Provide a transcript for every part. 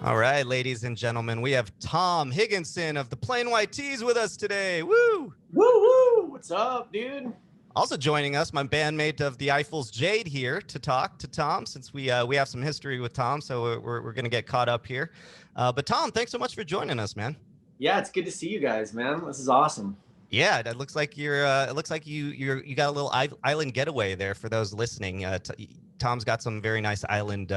All right, ladies and gentlemen, we have Tom Higgenson of the Plain White Tees with us today. Woo! Woo woo! What's up, dude? Also joining us, my bandmate of the Eiffels, Jade, here to talk to Tom, since we have some history with Tom, so we're going to get caught up here. But Tom, thanks so much for joining us, man. Yeah, it's good to see you guys, man. This is awesome. Yeah, it looks like you're. It looks like you got a little island getaway there for those listening. Tom's got some very nice island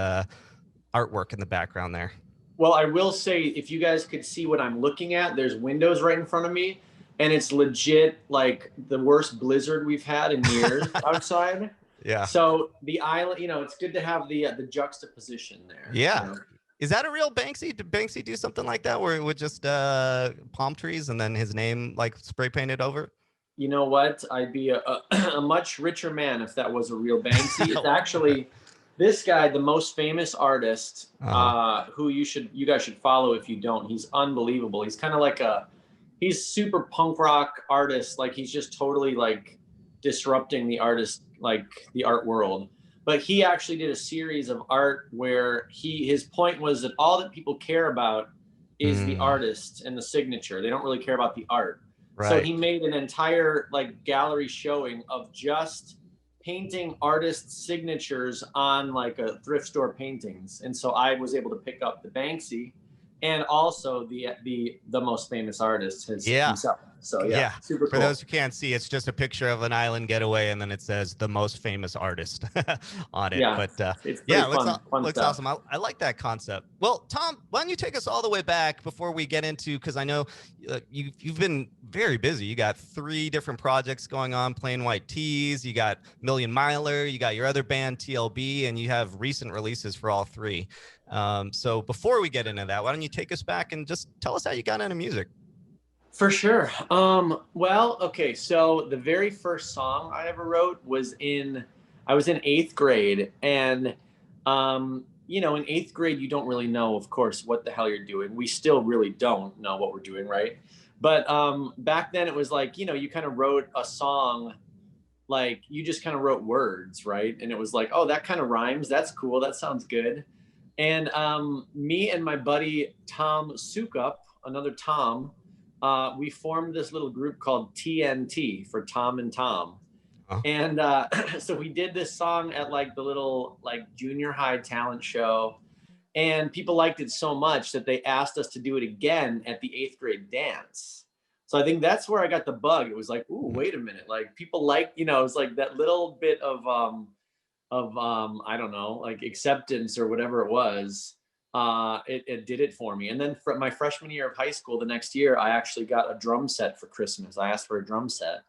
artwork in the background there. Well, I will say, if you guys could see what I'm looking at, there's windows right in front of me, and it's legit like the worst blizzard we've had in years outside. Yeah. So the island, it's good to have the juxtaposition there. Yeah. Is that a real Banksy? Did Banksy do something like that where it would just palm trees and then his name like spray painted over? You know what? I'd be a much richer man if that was a real Banksy. It's actually this guy, the most famous artist, who you guys should follow if you don't. He's unbelievable. He's kind of like he's super punk rock artist. Like he's just totally like disrupting the art world. But he actually did a series of art where his point was that all that people care about is the artist and the signature. They don't really care about the art. Right. So he made an entire like gallery showing of just painting artists' signatures on like a thrift store paintings. And so I was able to pick up the Banksy and also the most famous artist himself. So yeah, super cool. For those who can't see, it's just a picture of an island getaway, and then it says the most famous artist on it. Yeah, but it's looks awesome. I like that concept. Well, Tom, why don't you take us all the way back before we get into, because I know you've been very busy. You got 3 different projects going on: Plain White Tees, you got Million Miler, you got your other band TLB, and you have recent releases for all 3. So before we get into that, why don't you take us back and just tell us how you got into music? For sure. Well, okay. So the very first song I ever wrote was I was in 8th grade, and in 8th grade, you don't really know, of course, what the hell you're doing. We still really don't know what we're doing, right? But back then it was like, you kind of wrote a song, like you just kind of wrote words, right? And it was like, oh, that kind of rhymes. That's cool. That sounds good. And me and my buddy Tom Sukup, another Tom, we formed this little group called TNT, for Tom and Tom. Oh. And so we did this song at like the little like junior high talent show, and people liked it so much that they asked us to do it again at the 8th grade dance. So I think that's where I got the bug. It was like, ooh, wait a minute, like people like, it was like that little bit of I don't know, like acceptance or whatever it was. It did it for me. And then for my freshman year of high school, the next year, I actually got a drum set for Christmas. I asked for a drum set.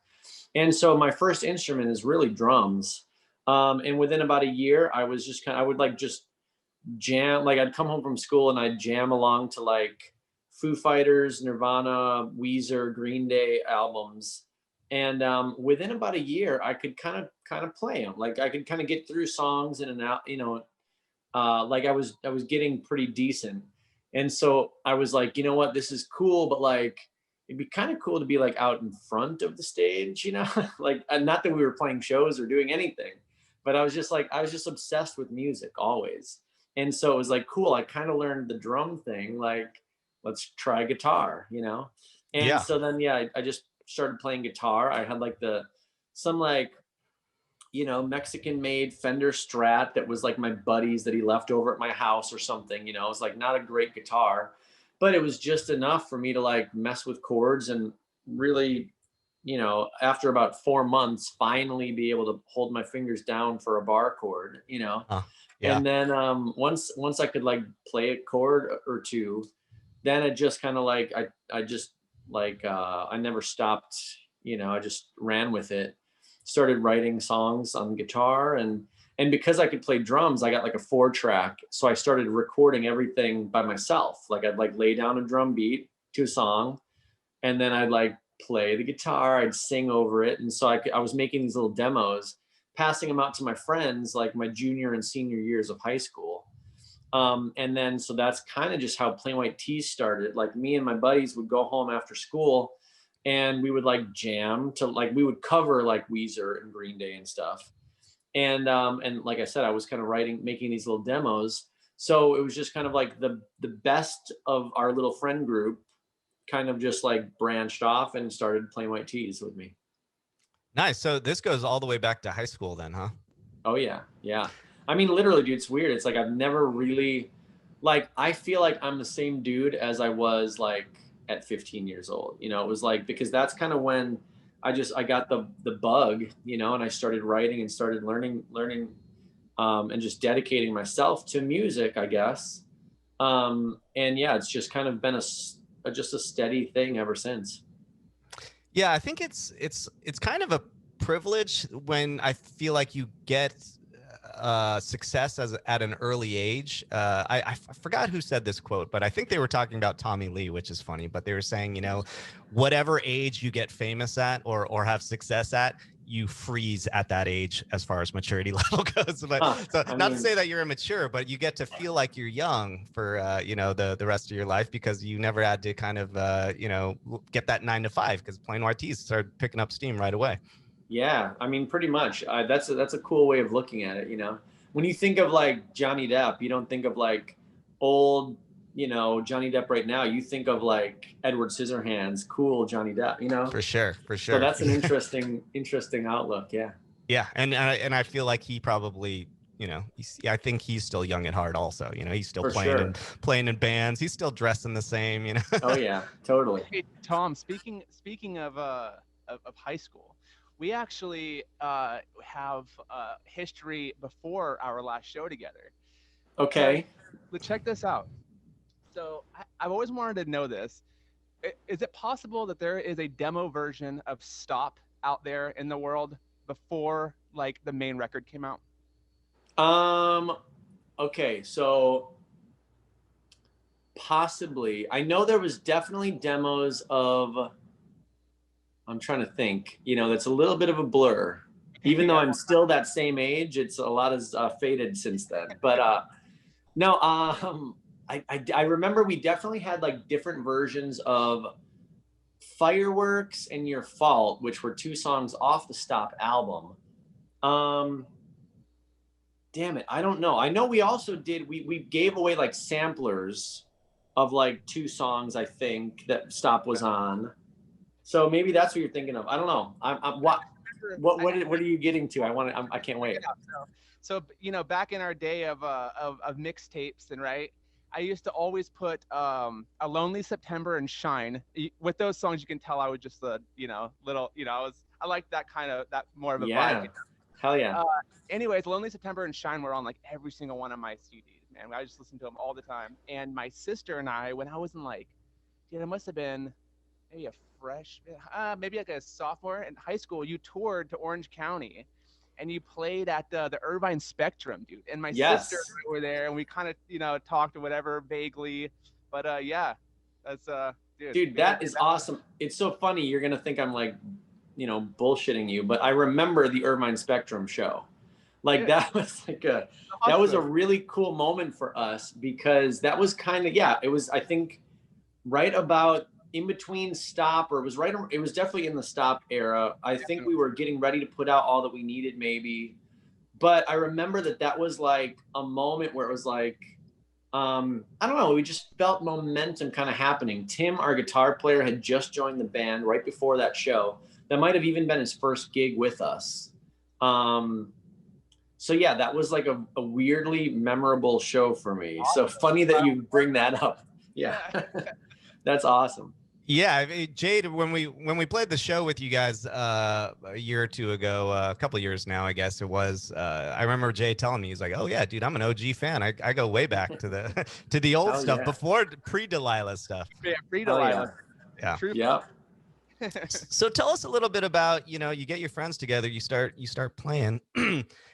And so my first instrument is really drums. And within about a year, I was just I would like just jam, like I'd come home from school and I'd jam along to like Foo Fighters, Nirvana, Weezer, Green Day albums. And within about a year, I could kind of play them. Like I could kind of get through songs in and out, like I was getting pretty decent. And so I was like, you know what, this is cool, but like, it'd be kind of cool to be like out in front of the stage, like, not that we were playing shows or doing anything, but I was just obsessed with music always. And so it was like, cool. I kind of learned the drum thing, like, let's try guitar, And so then, I just started playing guitar. I had like some Mexican made Fender Strat that was like my buddy's that he left over at my house or something, it was like not a great guitar, but it was just enough for me to like mess with chords and really, after about 4 months, finally be able to hold my fingers down for a bar chord, And then once I could like play a chord or two, then it just kind of like, I never stopped, I just ran with it. Started writing songs on guitar, and because I could play drums, I got like a 4-track. So I started recording everything by myself. Like I'd like lay down a drum beat to a song, and then I'd like play the guitar, I'd sing over it. And so I was making these little demos, passing them out to my friends, like my junior and senior years of high school. And then, so that's kind of just how Plain White Tees started. Like me and my buddies would go home after school, and we would like jam to like, we would cover like Weezer and Green Day and stuff. And like I said, I was kind of making these little demos. So it was just kind of like the best of our little friend group kind of just like branched off and started playing white tees with me. Nice. So this goes all the way back to high school then, huh? Oh yeah, yeah. I mean, literally, dude, it's weird. It's like I've never really, like, I feel like I'm the same dude as I was like at 15 years old. You know, it was like because that's kind of when I got the bug, you know, and I started writing and started learning, and just dedicating myself to music, I guess. And yeah, it's just kind of been just a steady thing ever since. Yeah, I think it's kind of a privilege when I feel like you get success as at an early age. I forgot who said this quote, but I think they were talking about Tommy Lee, which is funny. But they were saying, you know, whatever age you get famous at or have success at, you freeze at that age as far as maturity level goes. But so not to say that you're immature, but you get to feel like you're young for you know, the rest of your life because you never had to kind of you know, get that 9 to 5 because plain white tees started picking up steam right away. Yeah, I mean, pretty much. That's a cool way of looking at it. You know, when you think of like Johnny Depp, you don't think of like old, you know, Johnny Depp right now. You think of like Edward Scissorhands, cool Johnny Depp. You know, For sure, for so sure. that's an interesting outlook. Yeah. Yeah, and I feel like he probably, you know, I think he's still young at heart. Also, you know, he's still For sure. playing in bands. He's still dressing the same. You know. Oh yeah, totally. Hey, Tom, speaking of high school, we actually have history before our last show together. So Okay. check this out. So I've always wanted to know this. Is it possible that there is a demo version of Stop out there in the world before like the main record came out? Okay, so possibly. I know there was definitely demos of, I'm trying to think, you know, that's a little bit of a blur. Even though I'm still that same age, it's a lot has faded since then. But no, I remember we definitely had like different versions of Fireworks and Your Fault, which were two songs off the Stop album. Um, damn it, I don't know. I know we also did, we gave away like samplers of like two songs, I think, that Stop was on. So maybe that's what you're thinking of. I don't know. What are you getting to? I can't wait. So you know, back in our day of mixtapes and right, I used to always put A Lonely September and Shine. With those songs, you can tell I was just a, you know, little, you know, I like that kind of, that more of a Yeah. vibe. You know? Hell yeah. Anyways, Lonely September and Shine were on like every single one of my CDs, man. I just listened to them all the time. And my sister and I, when I was in like, dude, it must have been maybe a maybe like a sophomore in high school, you toured to Orange County and you played at the Irvine Spectrum, dude. And my sister and I were there and we kind of, you know, talked or whatever vaguely. But yeah, that's dude, that is awesome. It's so funny. You're gonna think I'm like, you know, bullshitting you, but I remember the Irvine Spectrum show. Like that was like that was a really cool moment for us because that was kind of, yeah, it was, I think, right about in between Stop, or it was definitely in the Stop era. I think we were getting ready to put out All That We Needed maybe. But I remember that was like a moment where it was like, I don't know, we just felt momentum kind of happening. Tim, our guitar player, had just joined the band right before that show. That might have even been his first gig with us. So yeah, that was like a weirdly memorable show for me. So funny that you bring that up. Yeah. That's awesome. Yeah, I mean, Jade, when we played the show with you guys a year or two ago, a couple of years now, I guess it was. I remember Jay telling me, he's like, "Oh yeah, dude, I'm an OG fan. I go way back to the to the old stuff before pre-Delilah stuff." Yeah, pre-Delilah. Yeah. Yeah. So tell us a little bit about, you know, you get your friends together, you start playing.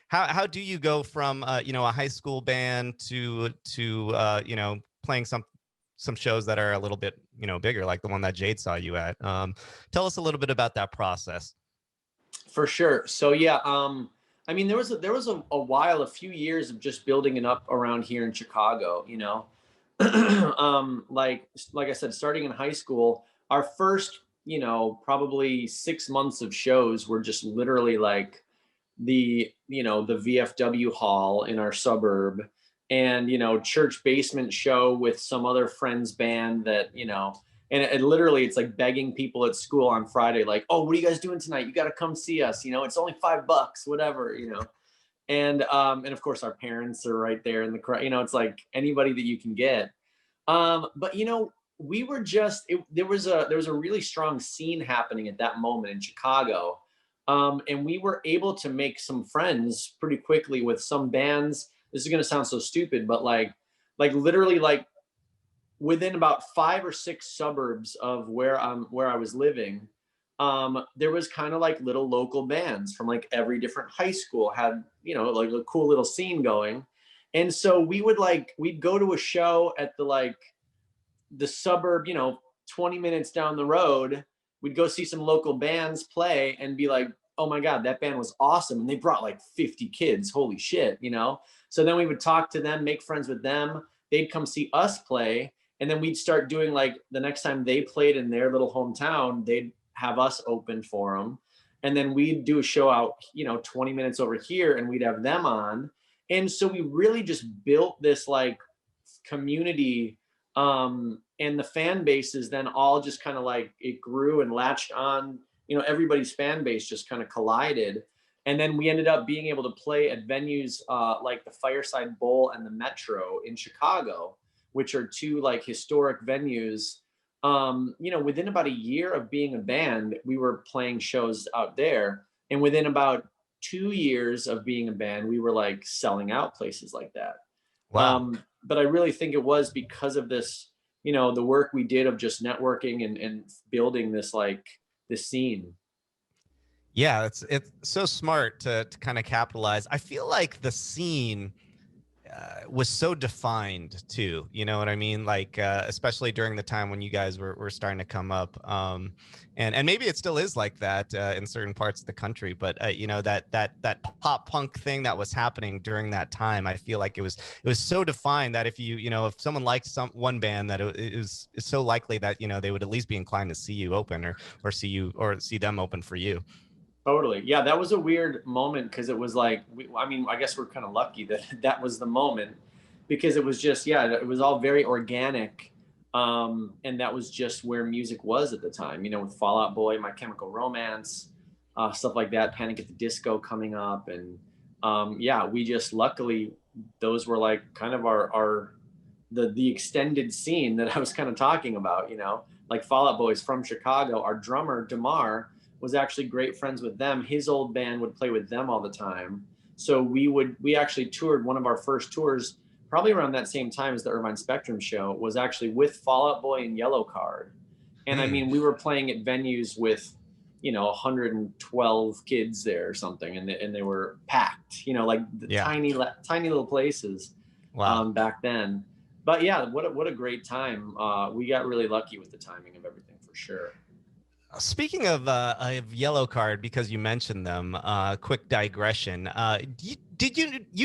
How do you go from you know, a high school band to you know, playing some shows that are a little bit, you know, bigger, like the one that Jade saw you at? Tell us a little bit about that process. For sure. So yeah, I mean, there was a while, a few years of just building it up around here in Chicago, you know. Like I said, starting in high school, our first, you know, probably 6 months of shows were just literally like the, you know, the VFW hall in our suburb. and church basement show with some other friend's band that and it literally, it's like begging people at school on Friday, like, oh, what are you guys doing tonight? You got to come see us. It's only $5, whatever. And of course our parents are right there in the crowd. It's like anybody that you can get. But we were just there was a really strong scene happening at that moment in Chicago. And we were able to make some friends pretty quickly with some bands. This is gonna sound so stupid, but like literally like within about 5 or 6 suburbs of where I was living, there was kind of like little local bands from like every different high school had, like a cool little scene going. And so we'd go to a show at the suburb, 20 minutes down the road. We'd go see some local bands play and be like, oh my God, that band was awesome. And they brought like 50 kids. Holy shit, So then we would talk to them, make friends with them. They'd come see us play. And then we'd start doing like the next time they played in their little hometown, they'd have us open for them. And then we'd do a show out, 20 minutes over here, and we'd have them on. And so we really just built this like community, and the fan bases then all just kind of like it grew and latched on, everybody's fan base just kind of collided. And then we ended up being able to play at venues like the Fireside Bowl and the Metro in Chicago, which are two like historic venues. Within about a year of being a band, we were playing shows out there. And within about 2 years of being a band, we were like selling out places like that. Wow. But I really think it was because of this, the work we did of just networking and building this scene. Yeah, it's so smart to kind of capitalize. I feel like the scene was so defined too. You know what I mean? Like especially during the time when you guys were starting to come up, and maybe it still is like that in certain parts of the country. But that pop punk thing that was happening during that time, I feel like it was so defined that if if someone liked one band, that it's so likely that they would at least be inclined to see you open or see them open for you. Totally. Yeah, that was a weird moment because it was like, I guess we're kind of lucky that that was the moment, because it was just, it was all very organic. And that was just where music was at the time, with Fall Out Boy, My Chemical Romance, stuff like that, Panic at the Disco coming up. And we just, luckily, those were like kind of the extended scene that I was kind of talking about, like Fall Out Boy's from Chicago. Our drummer, Damar, was actually great friends with them. His old band would play with them all the time. So we actually toured. One of our first tours, probably around that same time as the Irvine Spectrum show, was actually with Fall Out Boy and Yellow Card. And I mean, we were playing at venues with, 112 kids there or something. And they were packed, like tiny little places. Wow. Back then. But yeah, what a great time. We got really lucky with the timing of everything for sure. Speaking of Yellow Card, because you mentioned them, quick digression. You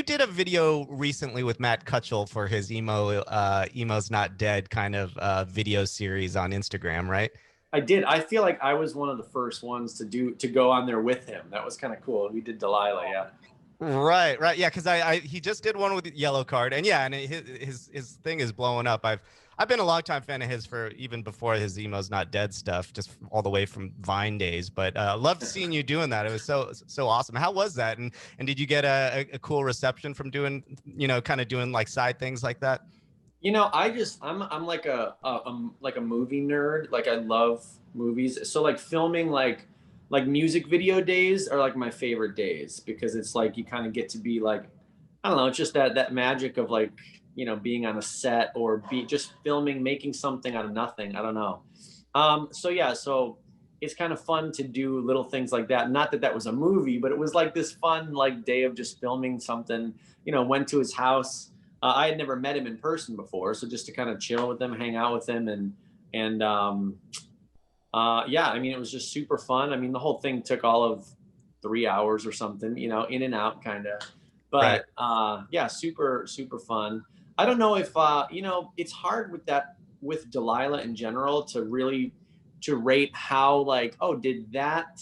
did a video recently with Matt Cutchell for his Emo's Not Dead kind of video series on Instagram, right? I did. I feel like I was one of the first ones to go on there with him. That was kind of cool. We did Delilah, yeah. Right. Yeah, because he just did one with Yellow Card, and his thing is blowing up. I've been a longtime fan of his for even before his Emo's Not Dead stuff, just all the way from Vine days. But loved seeing you doing that. It was so awesome. How was that? And did you get a cool reception from doing kind of doing like side things like that? I'm like a movie nerd. Like I love movies. So like filming like music video days are like my favorite days, because it's like you kind of get to be like, I don't know, it's just that magic of like, being on a set or just filming, making something out of nothing. I don't know. So it's kind of fun to do little things like that. Not that was a movie, but it was like this fun like day of just filming something. Went to his house. I had never met him in person before, so just to kind of chill with him, hang out with him, and I mean, it was just super fun. I mean, the whole thing took all of 3 hours or something, in and out kind of. But right. Super, super fun. I don't know if, it's hard with Delilah in general to rate how like, oh, did that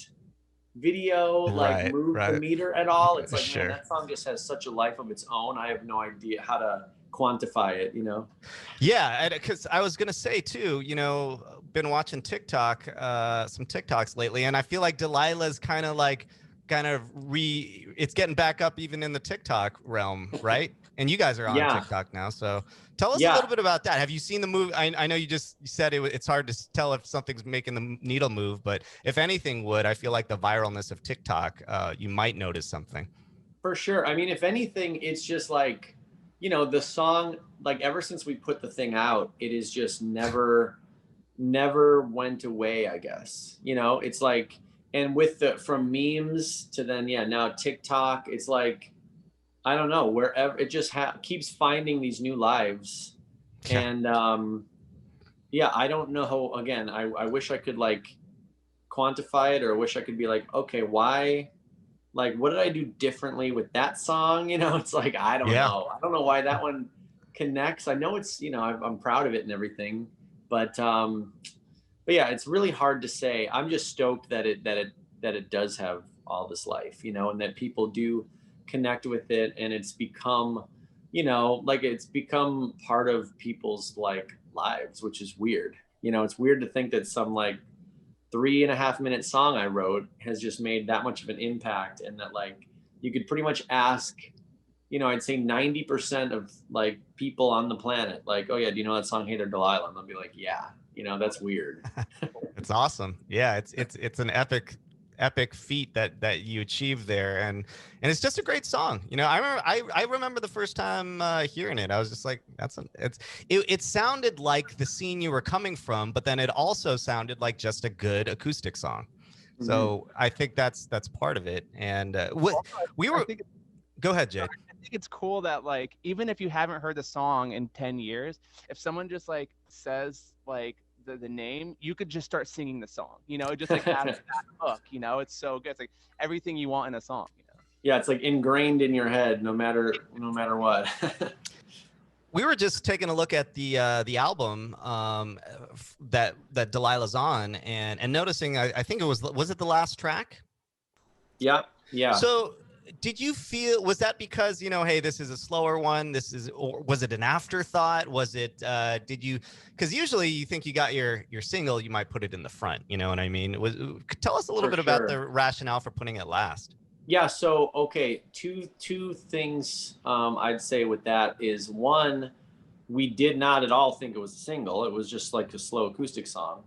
video like Right, move the right. meter at all. It's like, man, Sure. that song just has such a life of its own. I have no idea how to quantify it, you know? Yeah, because I was gonna say too, been watching TikTok, some TikToks lately, and I feel like Delilah's it's getting back up even in the TikTok realm, right? And you guys are on Yeah. TikTok now, so tell us a Yeah. little bit about that. Have you seen the movie? I know you said it's hard to tell if something's making the needle move, but if anything would, I feel like the viralness of TikTok, you might notice something. For sure. I mean, if anything, it's just like, the song, like ever since we put the thing out, it is just never went away, I guess. It's like, and with from memes to then, yeah, now TikTok, it's like, I don't know, wherever it just keeps finding these new lives. Yeah. And yeah, I don't know. Again, I wish I could like quantify it, or I wish I could be like, okay, why? Like, what did I do differently with that song? It's like, I don't Yeah. know. I don't know why that one connects. I know it's, I'm proud of it and everything, but yeah, it's really hard to say. I'm just stoked that it does have all this life, and that people do connect with it, and it's become, like it's become part of people's like lives, which is weird. It's weird to think that some like 3.5 minute song I wrote has just made that much of an impact, and that like you could pretty much ask, I'd say 90% of like people on the planet, like, oh yeah, do you know that song Hey There Delilah? And they'll be like, yeah, that's weird. It's awesome. Yeah, it's an epic feat that you achieved there, and it's just a great song. I remember the first time hearing it, I was just like, it sounded like the scene you were coming from, but then it also sounded like just a good acoustic song. So I think that's part of it. And go ahead, Jay. I think it's cool that like even if you haven't heard the song in 10 years, if someone just like says like the name, you could just start singing the song. It just like has that hook. It's so good. It's like everything you want in a song. Yeah, it's like ingrained in your head, no matter what. We were just taking a look at the album that Delilah's on, and noticing. I think was it the last track? Yeah. So did you feel, was that because, hey, this is a slower one, or was it an afterthought? Was it, because usually you think you got your single, you might put it in the front, you know what I mean? Tell us a little bit about the rationale for putting it last. Yeah, so, okay, two things I'd say with that is, one, we did not at all think it was a single. It was just like a slow acoustic song.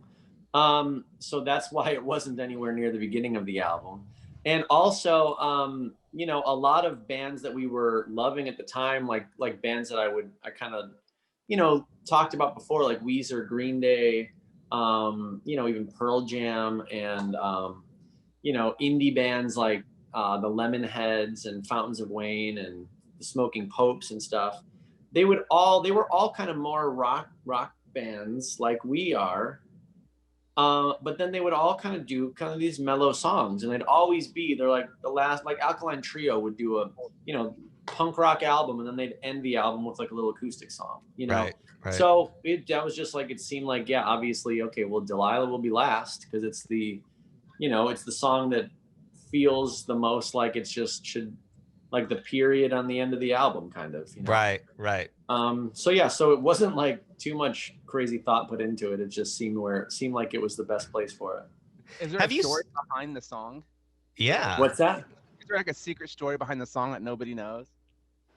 So that's why it wasn't anywhere near the beginning of the album. And also, a lot of bands that we were loving at the time, like bands that I kind of, talked about before, like Weezer, Green Day, even Pearl Jam, and, indie bands like the Lemonheads and Fountains of Wayne and the Smoking Popes and stuff. They were all kind of more rock bands like we are. But then they would all kind of do kind of these mellow songs, and they're like the last, like Alkaline Trio would do a, punk rock album, and then they'd end the album with like a little acoustic song, Right. So that was just like, it seemed like, yeah, obviously, okay, well, Delilah will be last because it's the, it's the song that feels the most like it's just should, like the period on the end of the album, kind of. Right. So yeah, so it wasn't like too much crazy thought put into it. It just seemed like it was the best place for it. Is there a story behind the song? Yeah. What's that? Is there like a secret story behind the song that nobody knows?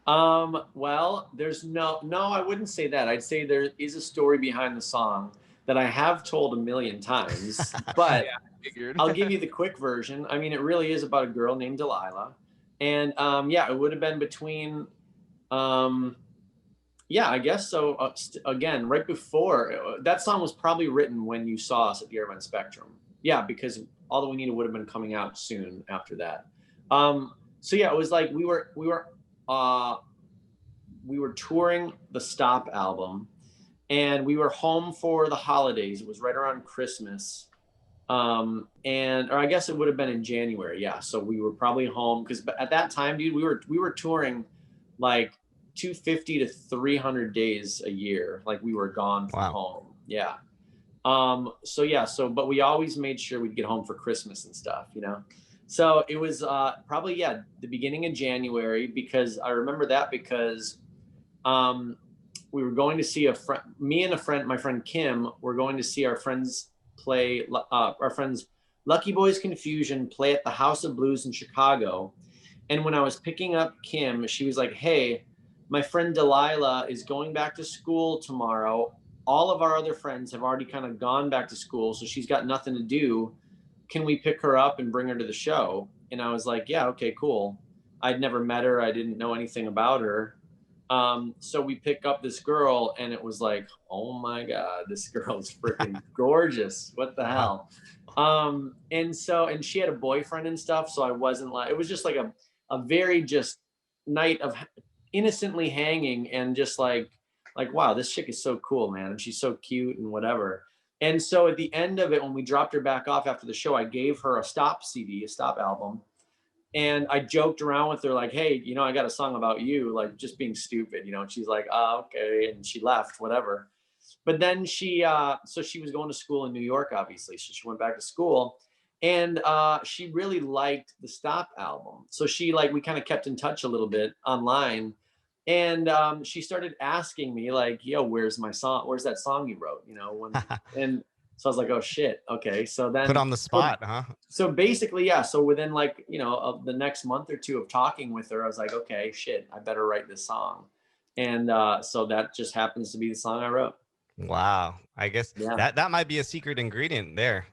Well, there's no, I wouldn't say that. I'd say there is a story behind the song that I have told a million times, but yeah, I'll give you the quick version. I mean, it really is about a girl named Delilah. And yeah, it would have been between, yeah, I guess so. Again, right before, that song was probably written when you saw us at the Irvine Spectrum. Yeah, because All That We Needed would have been coming out soon after that. So yeah, it was like we were touring the Stop album, and we were home for the holidays. It was right around Christmas. Or I guess it would have been in January. Yeah. So we were probably home because at that time, dude, we were touring like 250 to 300 days a year. Like we were gone from home. Yeah. So yeah. But we always made sure we'd get home for Christmas and stuff, So it was probably, yeah, the beginning of January, because I remember that because um, we were going to see a friend, me and a friend, my friend Kim, were going to see our friends play, our friends Lucky Boys Confusion play at the House of Blues in Chicago. And when I was picking up Kim, she was like, hey, my friend Delilah is going back to school tomorrow. All of our other friends have already kind of gone back to school, so she's got nothing to do. Can we pick her up and bring her to the show? And I was like, yeah, okay, cool. I'd never met her. I didn't know anything about her. So we pick up this girl, and it was like, oh my God, this girl is freaking gorgeous. What the Wow. hell? And she had a boyfriend and stuff. So I wasn't like, it was just like a very just night of innocently hanging, and just like, wow, this chick is so cool, man. And she's so cute and whatever. And so at the end of it, when we dropped her back off after the show, I gave her a Stop CD, a Stop album. And I joked around with her, like, hey, I got a song about you, like just being stupid, and she's like, oh, okay. And she left, whatever. But then so she was going to school in New York, obviously. So she went back to school, and she really liked the Stop album. So we kind of kept in touch a little bit online. And she started asking me, like, yo, where's my song? Where's that song you wrote? And so I was like, oh shit. Okay. So Put then, on the spot, huh? so basically, yeah. So within of the next month or two of talking with her, I was like, okay, shit, I better write this song. And so that just happens to be the song I wrote. Wow. I guess Yeah. that might be a secret ingredient there,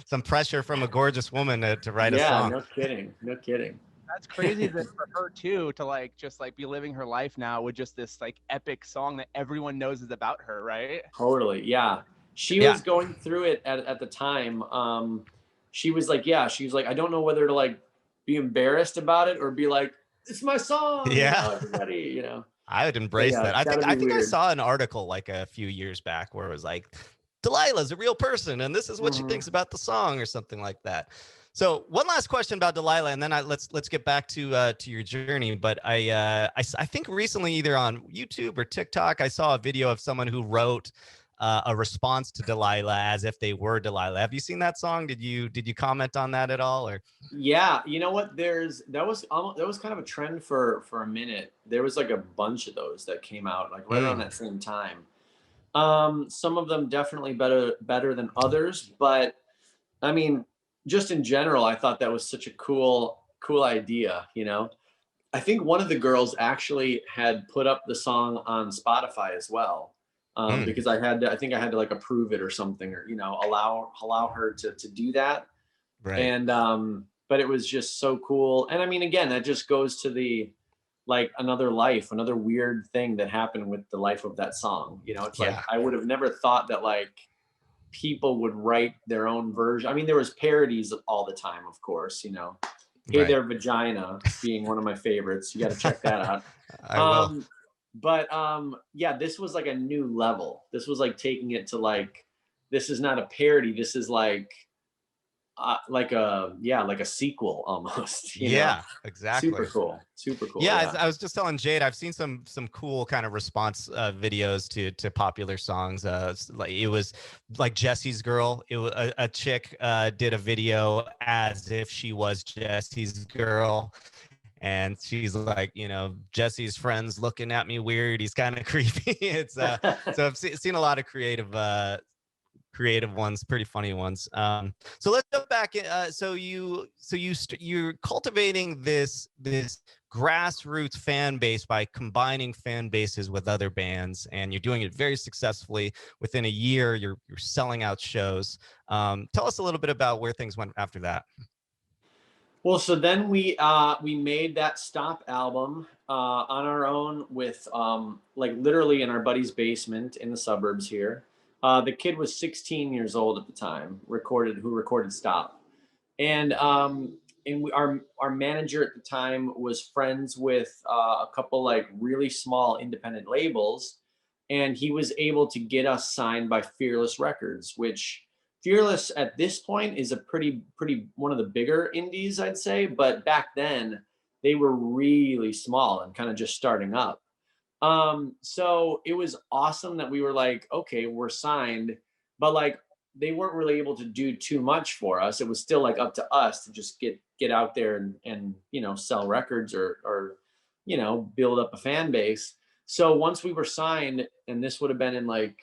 some pressure from a gorgeous woman to write a Yeah, song. no kidding. No kidding. That's crazy that for her too to like just like be living her life now with just this like epic song that everyone knows is about her, right? Totally. Yeah. She Yeah. was going through it at the time. She was like, yeah, she was like, I don't know whether to like be embarrassed about it or be like, it's my song, Yeah. everybody, I would But embrace yeah, that. it's gotta be I think I weird. saw an article like a few years back where it was like, Delilah's a real person and this is what she Mhm. thinks about the song or something like that. So one last question about Delilah, and then let's get back to your journey. But I think recently, either on YouTube or TikTok, I saw a video of someone who wrote a response to Delilah as if they were Delilah. Have you seen that song? Did you comment on that at all? Or Yeah, you know what? That was kind of a trend for a minute. There was like a bunch of those that came out like right around Mm, that same time. Some of them definitely better than others, but I mean, just in general, I thought that was such a cool idea. I think one of the girls actually had put up the song on Spotify as well, mm, because I think I had to like approve it or something, or allow her to do that. right. And but it was just so cool. And I mean, again, that just goes to the like another life, another weird thing that happened with the life of that song. It's like Yeah. I would have never thought that like people would write their own version. I mean, there was parodies all the time, of course. Hey Right. There Vagina being one of my favorites. You got to check that out. I will. Um, but yeah, this was like a new level. This was like taking it to like, this is not a parody. This is like a sequel almost. Yeah, exactly. Super cool. Super cool. Yeah, Yeah. I was just telling Jade, I've seen some cool kind of response videos to popular songs. Like it was like Jesse's Girl. It was a chick did a video as if she was Jesse's girl, and she's like, Jesse's friends looking at me weird. He's kind of creepy. It's so I've seen a lot of creative ones, pretty funny ones. So let's go back. You're cultivating this grassroots fan base by combining fan bases with other bands, and you're doing it very successfully. Within a year, you're selling out shows. Tell us a little bit about where things went after that. Well, so then we made that Stop album on our own with like literally in our buddy's basement in the suburbs here. The kid was 16 years old at the time, who recorded Stop. And our manager at the time was friends with a couple like really small independent labels, and he was able to get us signed by Fearless Records, which Fearless at this point is a pretty one of the bigger indies, I'd say, but back then they were really small and kind of just starting up. So it was awesome that we were like, okay, we're signed, but like they weren't really able to do too much for us. It was still like up to us to just get out there and sell records or build up a fan base. So once we were signed, and this would have been in like,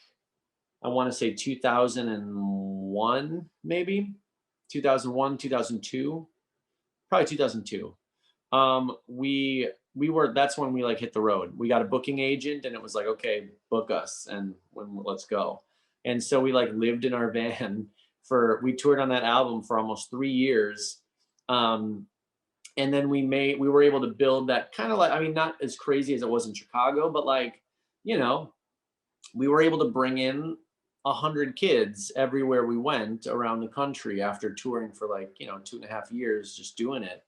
I want to say 2001, maybe 2001, 2002, probably 2002. That's when we like hit the road. We got a booking agent, and it was like, okay, book us, and let's go. And so we like lived in our van we toured on that album for almost 3 years. And then we were able to build that kind of like, I mean, not as crazy as it was in Chicago, but like, we were able to bring in 100 kids everywhere we went around the country after touring for like, 2.5 years, just doing it.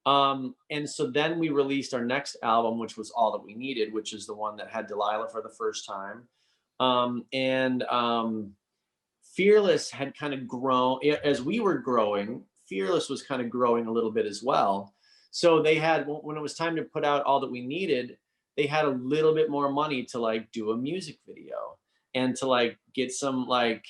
And so then we released our next album, which was All That We Needed, which is the one that had Delilah for the first time. Fearless had kind of grown as we were growing. Fearless was kind of growing a little bit as well. So they had, when it was time to put out All That We Needed, they had a little bit more money to like do a music video and to like get some like,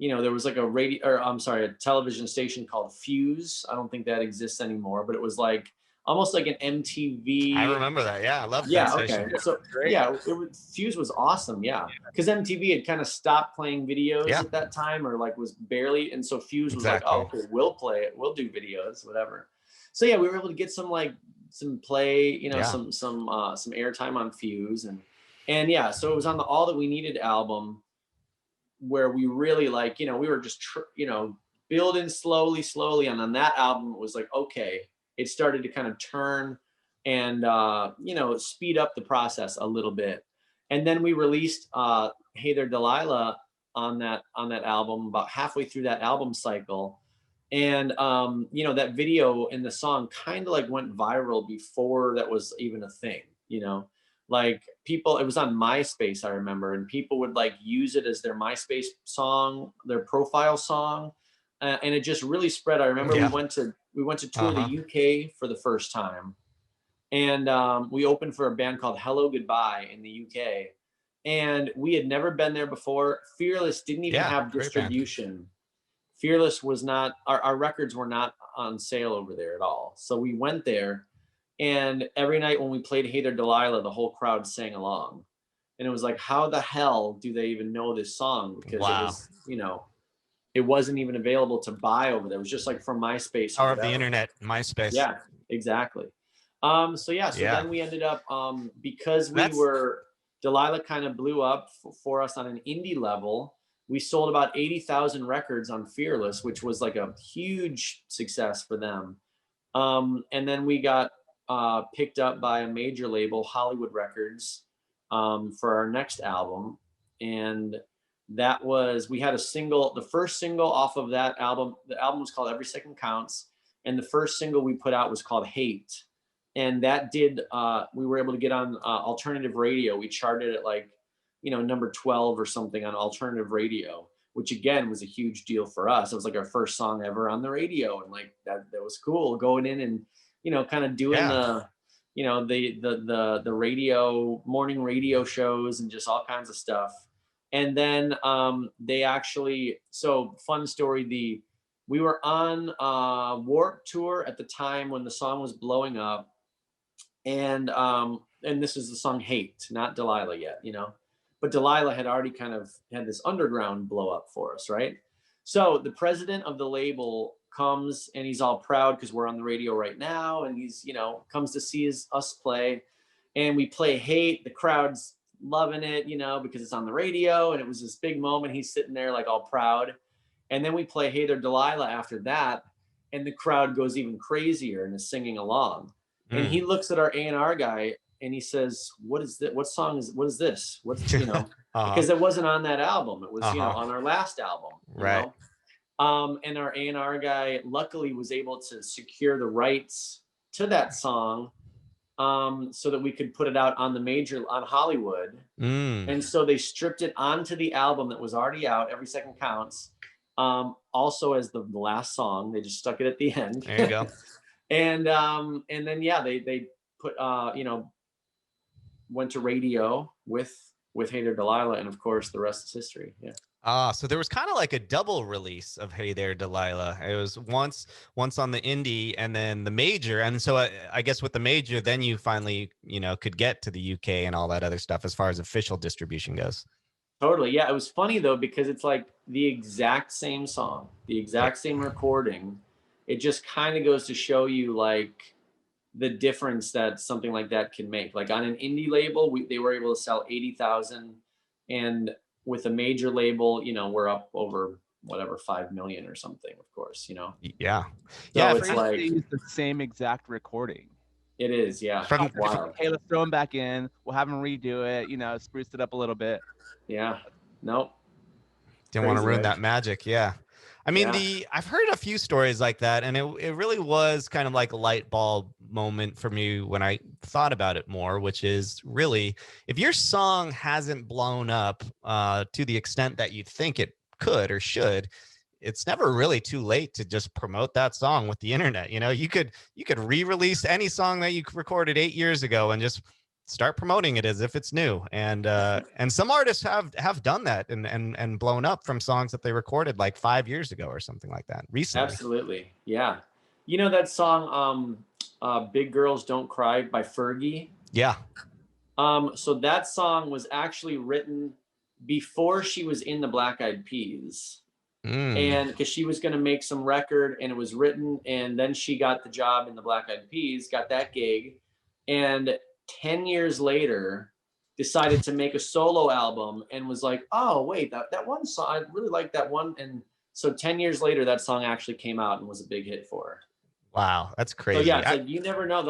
there was like a television station called Fuse. I don't think that exists anymore, but it was like almost like an MTV. I remember that. Yeah, I love that station. Okay. So Fuse was awesome. Yeah, because MTV had kind of stopped playing videos at that time, or like was barely, and so Fuse was like, oh, okay, we'll play it, we'll do videos, whatever. So yeah, we were able to get some play, some airtime on Fuse, and yeah, so it was on the All That We Needed album where we really like, we were just building slowly, and on that album it was like, okay, it started to kind of turn and speed up the process a little bit. And then we released Hey There Delilah on that album, about halfway through that album cycle. And that video and the song kind of like went viral before that was even a thing, like people, it was on MySpace, I remember, and people would like use it as their MySpace song, their profile song. And it just really spread. I remember we went to tour the UK for the first time, and we opened for a band called Hello Goodbye in the UK, and we had never been there before. Fearless didn't even have distribution. Fearless was not, our records were not on sale over there at all. So we went there, and every night when we played Hey There Delilah, the whole crowd sang along, and it was like, how the hell do they even know this song? Because it was, it wasn't even available to buy over there. It was just like from MySpace. Power of the internet, MySpace. Yeah, exactly. Then we ended up, because Delilah kind of blew up for us on an indie level. We sold about 80,000 records on Fearless, which was like a huge success for them. And then we got picked up by a major label, Hollywood Records, for our next album. And that was, we had the first single off of that album. The album was called Every Second Counts. And the first single we put out was called Hate. And that we were able to get on alternative radio. We charted at like, number 12 or something on alternative radio, which again was a huge deal for us. It was like our first song ever on the radio. And like that was cool, going in and, kind of doing the radio, morning radio shows and just all kinds of stuff. And then they actually, so fun story, we were on Warped Tour at the time when the song was blowing up. And this is the song Hate, not Delilah yet, but Delilah had already kind of had this underground blow up for us, right? So the president of the label comes, and he's all proud because we're on the radio right now, and he's, comes to see us play, and we play Hate. The crowd's loving it, because it's on the radio, and it was this big moment. He's sitting there like all proud. And then we play Hey There Delilah after that, and the crowd goes even crazier and is singing along. And he looks at our A&R guy and he says, what is this? What is this? What's, because it wasn't on that album. It was, on our last album. Right. And our A&R guy luckily was able to secure the rights to that song, so that we could put it out on Hollywood. And so they stripped it onto the album that was already out, Every Second Counts, also as the last song. They just stuck it at the end. There you go. And then they put went to radio with Hey There Delilah, and of course the rest is history. Yeah. So there was kind of like a double release of Hey There Delilah. It was once on the indie and then the major. And so I guess with the major, then you finally, could get to the UK and all that other stuff as far as official distribution goes. Totally. Yeah, it was funny though because it's like the exact same song, the Yeah. exact same recording. It just kind of goes to show you like the difference that something like that can make. Like on an indie label, they were able to sell 80,000, and with a major label, we're up over whatever 5 million or something. Of course, Yeah. So Yeah. it's like They use the same exact recording. it is. Yeah. From Wild. Hey, let's throw them back in. We'll have them redo it. Spruce it up a little bit. Yeah. Nope. Didn't want to Crazy, ruin right? that magic. Yeah. I mean, Yeah. I've heard a few stories like that, and it really was kind of like a light bulb moment for me when I thought about it more, which is really if your song hasn't blown up to the extent that you think it could or should, it's never really too late to just promote that song with the internet. You could re-release any song that you recorded 8 years ago and just start promoting it as if it's new. And some artists have done that and blown up from songs that they recorded like 5 years ago or something like that recently. Absolutely. Yeah. You know that song, Big Girls Don't Cry by Fergie? Yeah. So that song was actually written before she was in the Black Eyed Peas. And because she was going to make some record and it was written, and then she got the job in the Black Eyed Peas, got that gig, and 10 years later decided to make a solo album and was like, oh wait, that one song, I really like that one. And so 10 years later that song actually came out and was a big hit for her. Wow, that's crazy. So yeah, it's like you never know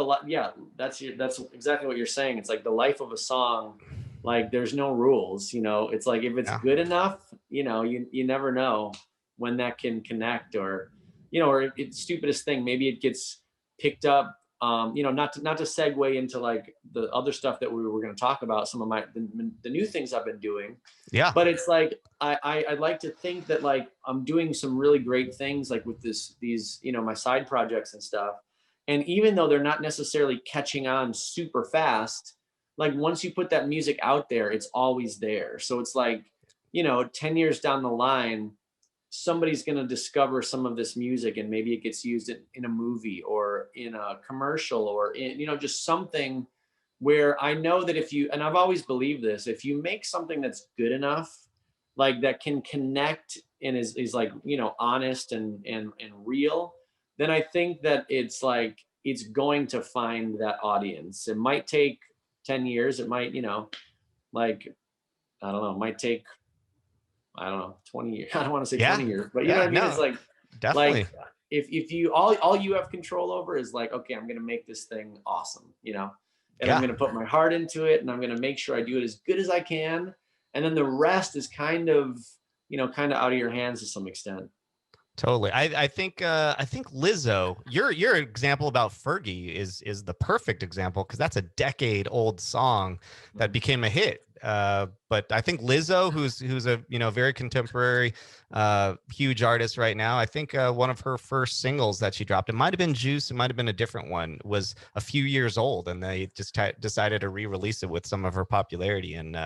that's exactly what you're saying. It's like the life of a song, like there's no rules, it's like if it's good enough, you never know when that can connect, or it's stupidest thing, maybe it gets picked up, not to segue into like the other stuff that we were going to talk about, some of the new things I've been doing. Yeah. But it's like I'd like to think that like I'm doing some really great things like with these my side projects and stuff. And even though they're not necessarily catching on super fast, like once you put that music out there, it's always there. So it's like, 10 years down the line, somebody's going to discover some of this music and maybe it gets used in a movie or in a commercial or in, just something where I know that and I've always believed this, if you make something that's good enough, like that can connect and is like, honest and real, then I think that it's like, it's going to find that audience. It might take 10 years. It might, like, I don't know, it might take, I don't know, 20 years. I don't want to say 20 years, but you know what I mean? No, it's like, definitely. Like if you, all you have control over is like, okay, I'm going to make this thing awesome, and I'm going to put my heart into it and I'm going to make sure I do it as good as I can. And then the rest is kind of out of your hands to some extent. Totally. I think Lizzo, your example about Fergie is the perfect example because that's a decade old song that became a hit. But I think Lizzo, who's a very contemporary, huge artist right now. I think one of her first singles that she dropped, it might have been Juice, it might have been a different one, was a few years old, and they just decided to re-release it with some of her popularity, and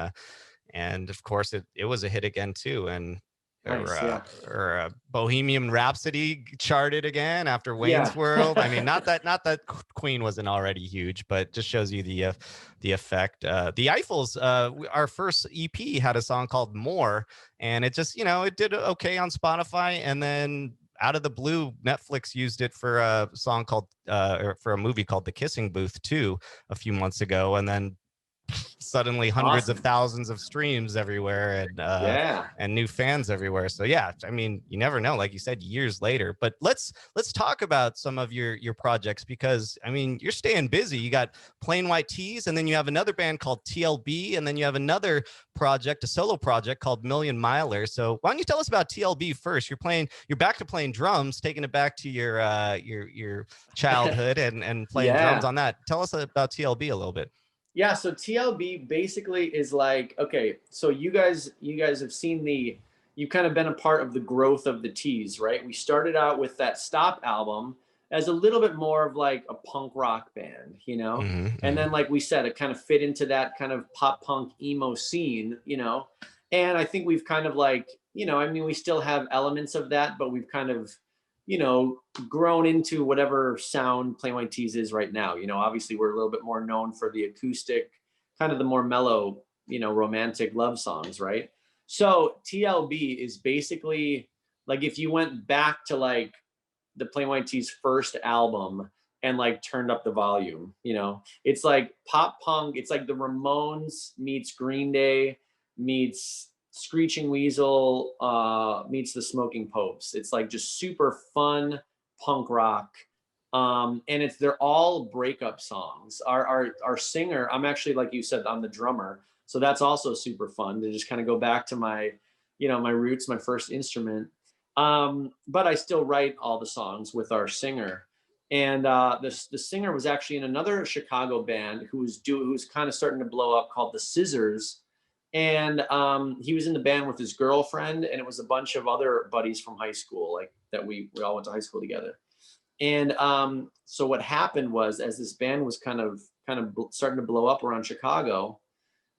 of course it was a hit again too, and. Nice, Or Bohemian Rhapsody charted again after Wayne's World. I mean, not that Queen wasn't already huge, but just shows you the effect. The Eiffels, our first EP had a song called More, and it just it did okay on Spotify, and then out of the blue, Netflix used it for a song called or for a movie called The Kissing Booth 2 a few months ago, and then suddenly hundreds of thousands of streams everywhere and new fans everywhere. So yeah, I mean, you never know, like you said, years later. But let's talk about some of your projects, because I mean, you're staying busy. You got Plain White Tees, and then you have another band called TLB, and then you have another project, a solo project called Million Miler. So why don't you tell us about TLB first? You're back to playing drums, taking it back to your childhood and playing drums on that. Tell us about TLB a little bit. Yeah, so TLB basically is like, okay, so you guys have seen you've kind of been a part of the growth of the Tees, right? We started out with that Stop album as a little bit more of like a punk rock band, and then like we said, it kind of fit into that kind of pop punk emo scene, And I think we've kind of like, I mean, we still have elements of that, but we've kind of, grown into whatever sound Plain White T's is right now. Obviously we're a little bit more known for the acoustic, kind of the more mellow, romantic love songs, right? So TLB is basically like if you went back to like the Plain White T's first album and like turned up the volume, it's like pop punk. It's like the Ramones meets Green Day meets Screeching Weasel meets the Smoking Popes. It's like just super fun punk rock. And they're all breakup songs. Our singer, I'm actually, like you said, I'm the drummer. So that's also super fun to just kind of go back to my, my roots, my first instrument. But I still write all the songs with our singer. And the singer was actually in another Chicago band who's kind of starting to blow up called the Scissors. And he was in the band with his girlfriend, and it was a bunch of other buddies from high school, like that we all went to high school together. And so what happened was, as this band was kind of starting to blow up around Chicago,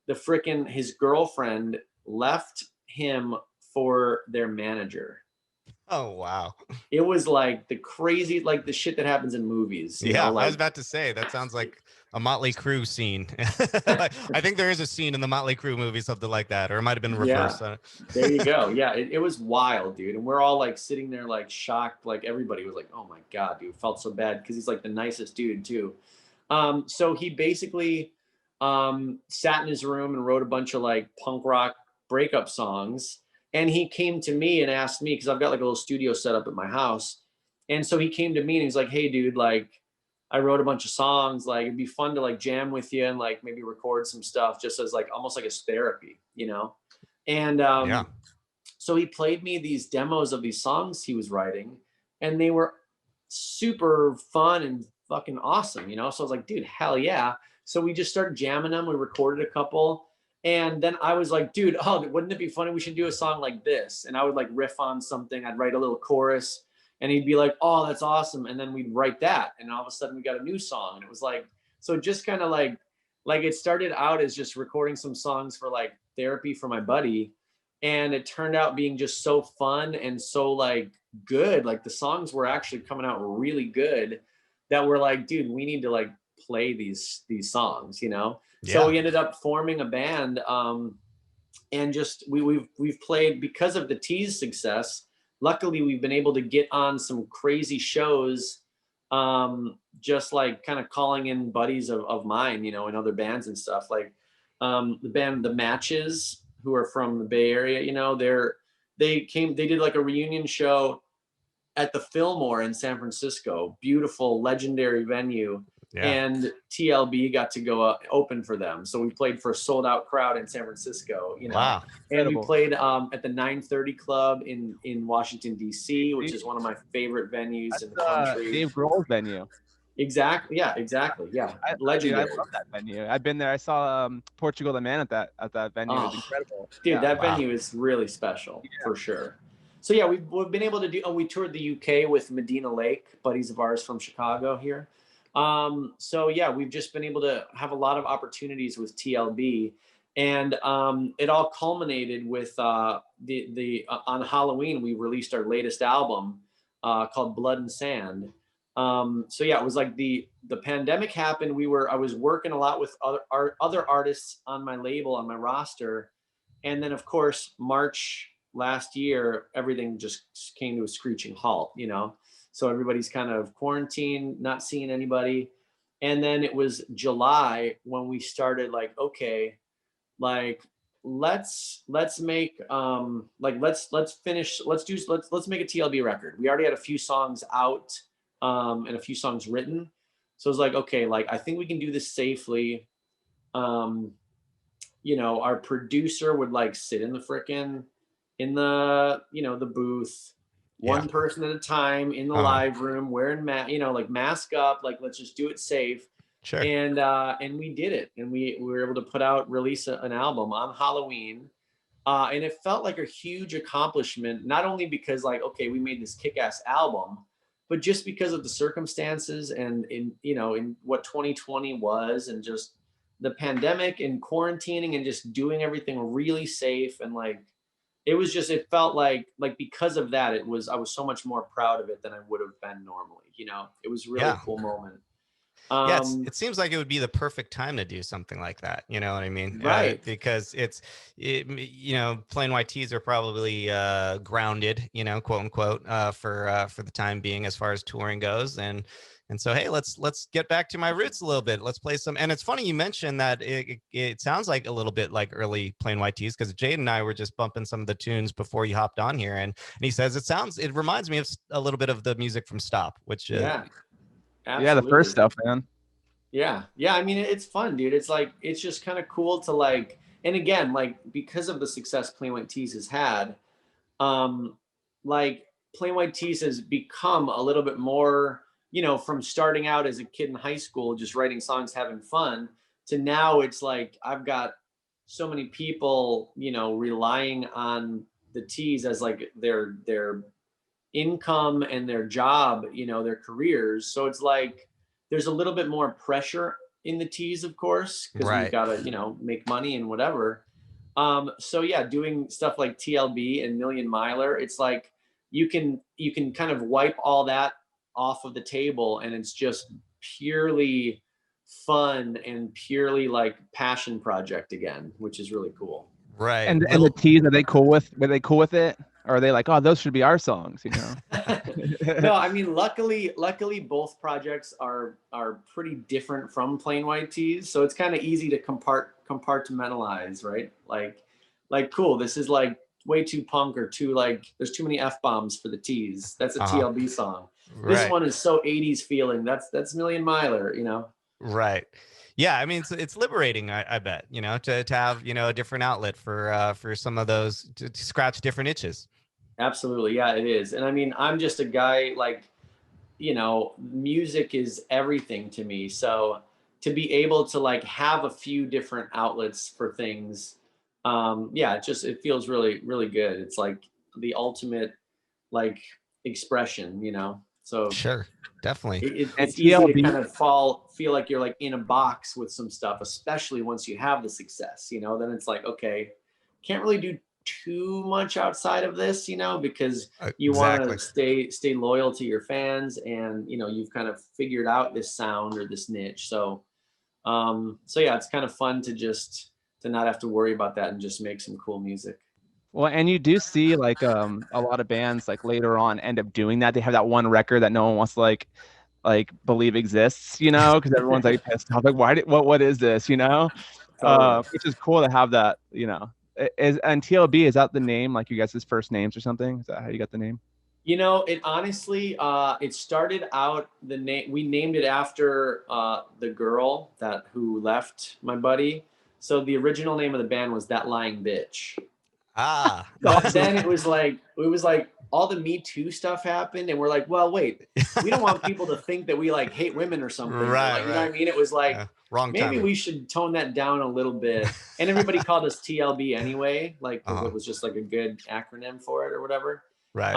his girlfriend left him for their manager. Oh, wow. It was like the crazy, like the shit that happens in movies. Yeah, like, I was about to say, that sounds like a Motley Crue scene. I think there is a scene in the Motley Crue movie, something like that, or it might have been reversed. Yeah, there you go. Yeah, it was wild, dude. And we're all like sitting there like shocked. Like everybody was like, oh my God, dude, felt so bad because he's like the nicest dude too. So he basically sat in his room and wrote a bunch of like punk rock breakup songs. And he came to me and asked me, because I've got like a little studio set up at my house. And so he came to me and he's like, hey, dude, like I wrote a bunch of songs. Like it'd be fun to like jam with you and like maybe record some stuff just as like almost like as therapy, And yeah. So he played me these demos of these songs he was writing, and they were super fun and fucking awesome, So I was like, dude, hell yeah. So we just started jamming them. We recorded a couple. And then I was like, dude, oh, wouldn't it be funny? We should do a song like this. And I would like riff on something. I'd write a little chorus and he'd be like, oh, that's awesome. And then we'd write that. And all of a sudden we got a new song. And it was like, so just kind of like it started out as just recording some songs for like therapy for my buddy. And it turned out being just so fun and so like good. Like the songs were actually coming out really good that we're like, dude, we need to like play these songs, Yeah. So we ended up forming a band, and just we've played because of the T's success. Luckily, we've been able to get on some crazy shows, just like kind of calling in buddies of mine, in other bands and stuff. Like the band The Matches, who are from the Bay Area, they did like a reunion show at the Fillmore in San Francisco. Beautiful, legendary venue. Yeah. And TLB got to go open for them. So we played for a sold out crowd in San Francisco, Wow. And incredible. We played at the 930 Club in Washington, D.C., which is one of my favorite venues in the country. Dave Grohl's venue. Exactly. Yeah, exactly. Yeah. Legendary. Dude, I love that venue. I've been there. I saw Portugal the Man at that venue. It was incredible. Dude, that venue is really special for sure. So yeah, we've been able to do, we toured the UK with Medina Lake, buddies of ours from Chicago here. So yeah, we've just been able to have a lot of opportunities with TLB, and it all culminated with on Halloween we released our latest album called Blood and Sand. So yeah, it was like the pandemic happened. I was working a lot with other artists on my label, on my roster, and then of course March last year everything just came to a screeching halt, So everybody's kind of quarantined, not seeing anybody. And then it was July when we started like, okay, like let's make let's make a TLB record. We already had a few songs out and a few songs written. So it was like, okay, like I think we can do this safely. Our producer would like sit in the the booth. One person at a time in the live room, wearing mask up, like let's just do it safe. Sure. And we did it, and we were able to release an album on Halloween, and it felt like a huge accomplishment. Not only because like we made this kick-ass album, but just because of the circumstances and in what 2020 was, and just the pandemic and quarantining and just doing everything really safe, and like it was just, it felt like because of that, I was so much more proud of it than I would have been normally. It was a really Yeah. cool moment. Yeah, Um, it seems like it would be the perfect time to do something like that. You know what I mean? right. Because plain white tees are probably grounded, quote unquote, for the time being as far as touring goes. And so, hey, let's get back to my roots a little bit. Let's play some. And it's funny you mentioned that it sounds like a little bit like early plain white tees, because Jade and I were just bumping some of the tunes before you hopped on here, and he says it reminds me of a little bit of the music from Stop, which Yeah, Yeah, the first absolutely. stuff, man. Yeah. I mean, it's fun, dude. It's like, it's just kind of cool to like, and again, like because of the success Plain White Tees has had, um, like Plain White Tees has become a little bit more, from starting out as a kid in high school, just writing songs, having fun, to now it's like I've got so many people, relying on the Tees as like their income and their job, their careers. So it's like there's a little bit more pressure in the T's, of course, because we've right. got to, make money and whatever. So yeah, doing stuff like TLB and Million Miler, it's like you can kind of wipe all that off of the table, and it's just purely fun and purely like passion project again, which is really cool. Right. And the T's, are they cool with? Were they cool with it? Or are they like, oh, those should be our songs? No, I mean, luckily both projects are pretty different from Plain White Tees, so it's kind of easy to compartmentalize, right? Like cool, this is like way too punk, or too like there's too many F-bombs for the Tees. That's a TLB song. This Right. one is so 80s feeling. That's Million Miler. Right. Yeah, I mean it's liberating, I bet, to have, a different outlet for some of those to scratch different itches. Absolutely. Yeah, it is. And I mean, I'm just a guy like, music is everything to me. So to be able to like have a few different outlets for things, yeah, it feels really, really good. It's like the ultimate like expression. So Sure. Definitely. And it's easy to TLB, kind of feel like you're like in a box with some stuff, especially once you have the success, then it's like, okay, can't really do too much outside of this, because you want Exactly. to stay loyal to your fans, and you've kind of figured out this sound or this niche. So yeah, it's kind of fun to not have to worry about that and just make some cool music. well, and you do see like a lot of bands like later on end up doing that. They have that one record that no one wants to like believe exists, because everyone's like pissed off, like what is this, Totally. which is cool to have that, and TLB, is that the name, like you guys' first names or something? Is that how you got the name? It honestly, it started out the name. We named it after the girl who left my buddy. So the original name of the band was That Lying Bitch. Ah. But then it was like all the Me Too stuff happened, and we're like, well, wait, we don't want people to think that we like hate women or something. Or, Right, like, you know what I right. mean? It was like, Yeah, wrong maybe timing. we should tone that down a little bit. And everybody called us TLB anyway, like because it was just like a good acronym for it or whatever. Right.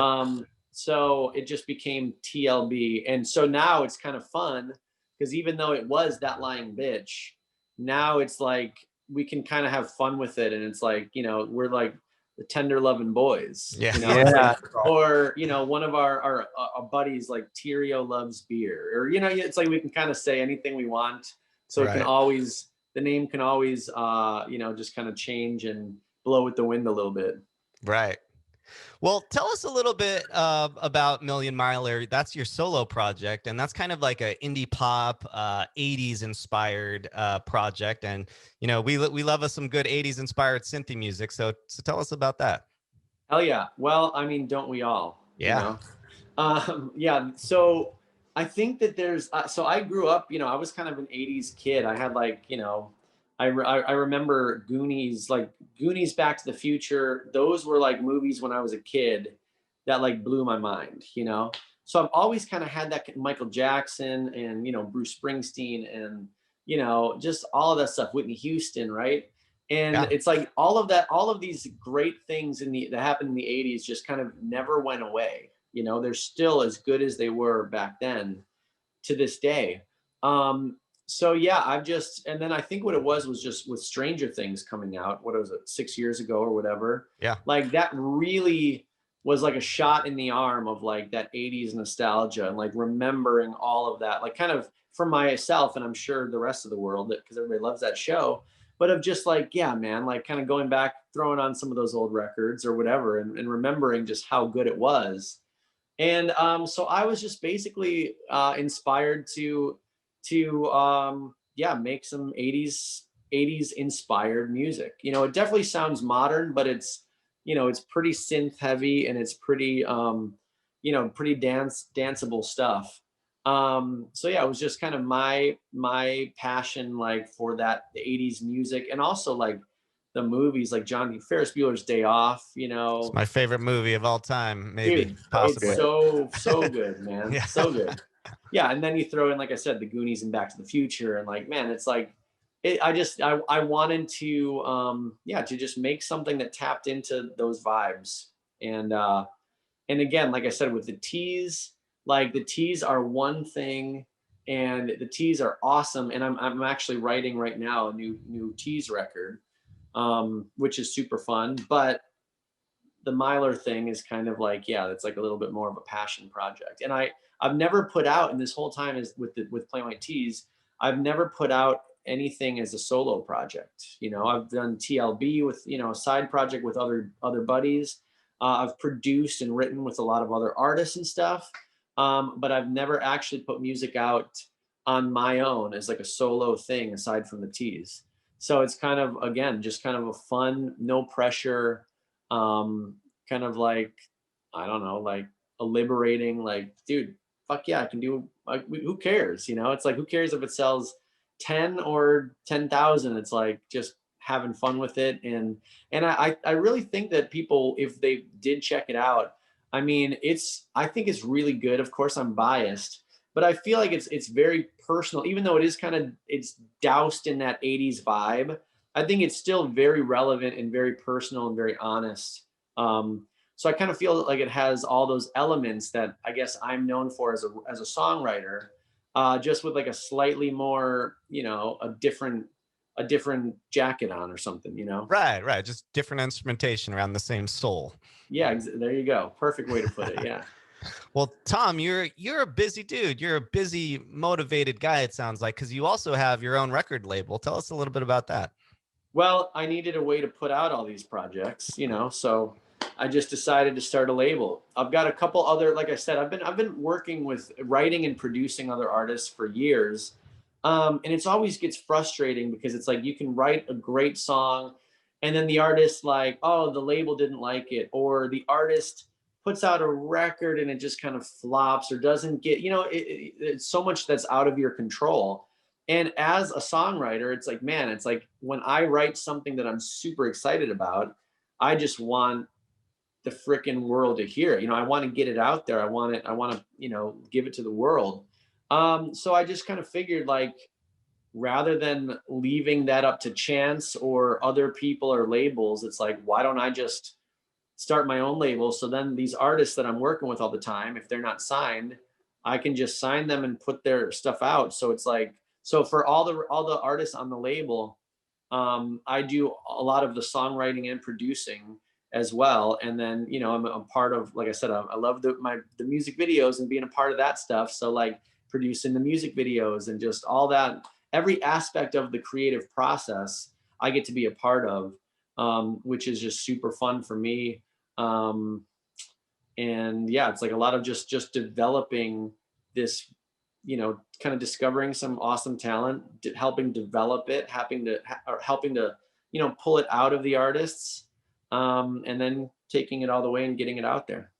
So it just became TLB. And so now it's kind of fun because even though it was That Lying Bitch, now it's like we can kind of have fun with it. And it's like, we're like the tender loving boys, Yeah. It's Yeah. like, or, one of our buddies like Tyrio loves beer, or, it's like we can kind of say anything we want. So it can Right. always, the name can always, just kind of change and blow with the wind a little bit. Right. Well, tell us a little bit about Million Miler. That's your solo project, and that's kind of like a indie pop, 80s inspired project. And we love us some good 80s inspired synthy music. So tell us about that. Hell yeah. Well, I mean, don't we all? Yeah. Yeah. So I think that so I grew up, I was kind of an 80s kid. I had like, I remember Goonies, like Goonies, Back to the Future. Those were like movies when I was a kid that like blew my mind. So I've always kind of had that Michael Jackson and, Bruce Springsteen and, just all of that stuff, Whitney Houston, right? And Yeah. it's like all of these great things that happened in the 80s just kind of never went away. They're still as good as they were back then to this day. So yeah, I've just, and then I think what it was just with Stranger Things coming out, what was it, 6 years ago or whatever? Yeah. Like that really was like a shot in the arm of like that 80s nostalgia and like remembering all of that, like kind of for myself, and I'm sure the rest of the world, because everybody loves that show, but of just like, yeah, man, like kind of going back, throwing on some of those old records or whatever, and remembering just how good it was. And so I was just basically inspired to yeah, make some 80s inspired music. You know, it definitely sounds modern, but it's, you know, it's pretty synth heavy, and it's pretty you know, pretty danceable stuff. So yeah, it was just kind of my passion, like for that, the 80s music, and also like the movies, like Ferris Bueller's Day Off, you It's know. my favorite movie of all time, maybe, Dude, it's possibly. so good, man. Yeah. So good. Yeah, and then you throw in, like I said, the Goonies and Back to the Future, and like, man, it's like, I wanted to yeah, to just make something that tapped into those vibes. And again, like I said, with the teas, like the teas are one thing, and the teas are awesome. And I'm actually writing right now a new teas record, which is super fun. But the Myler thing is kind of like, yeah, it's like a little bit more of a passion project. And I've never put out, in this whole time is with Plain White Tees, I've never put out anything as a solo project. You know, I've done TLB with, you know, a side project with other buddies. I've produced and written with a lot of other artists and stuff. But I've never actually put music out on my own as like a solo thing aside from the Tees. So it's kind of, again, just kind of a fun, no pressure, kind of like, I don't know, like a liberating, like, dude, fuck yeah, I can do, like, who cares, you know? It's like, who cares if it sells 10 or 10,000? It's like just having fun with it. And I really think that people, if they did check it out, I mean, I think it's really good. Of course I'm biased, but I feel like it's very personal, even though it is kind of, it's doused in that 80s vibe. I think it's still very relevant and very personal and very honest. So I kind of feel like it has all those elements that I guess I'm known for as a songwriter, just with like a slightly more, you know, a different jacket on or something, you know? Right, right. Just different instrumentation around the same soul. Yeah, there you go. Perfect way to put it. Yeah. Well, Tom, you're a busy dude. You're a busy, motivated guy, it sounds like, because you also have your own record label. Tell us a little bit about that. Well, I needed a way to put out all these projects, you know, so I just decided to start a label. I've got a couple other, like I said, I've been working with writing and producing other artists for years. And it's always gets frustrating because it's like you can write a great song and then the artist like, oh, the label didn't like it, or the artist puts out a record and it just kind of flops or doesn't get, you know, it's so much that's out of your control. And as a songwriter, it's like, man, it's like when I write something that I'm super excited about, I just want the freaking world to hear it. You know, I want to get it out there. I want to, you know, give it to the world. So I just kind of figured like, rather than leaving that up to chance or other people or labels, it's like, why don't I just start my own label? So then these artists that I'm working with all the time, if they're not signed, I can just sign them and put their stuff out. So it's like, so for all the artists on the label, I do a lot of the songwriting and producing as well. And then, you know, I'm a part of, like I said, I love the music videos and being a part of that stuff. So like producing the music videos and just all that, every aspect of the creative process, I get to be a part of, which is just super fun for me. And yeah, it's like a lot of just developing this, you know, kind of discovering some awesome talent, helping develop it, helping to, you know, pull it out of the artists, and then taking it all the way and getting it out there.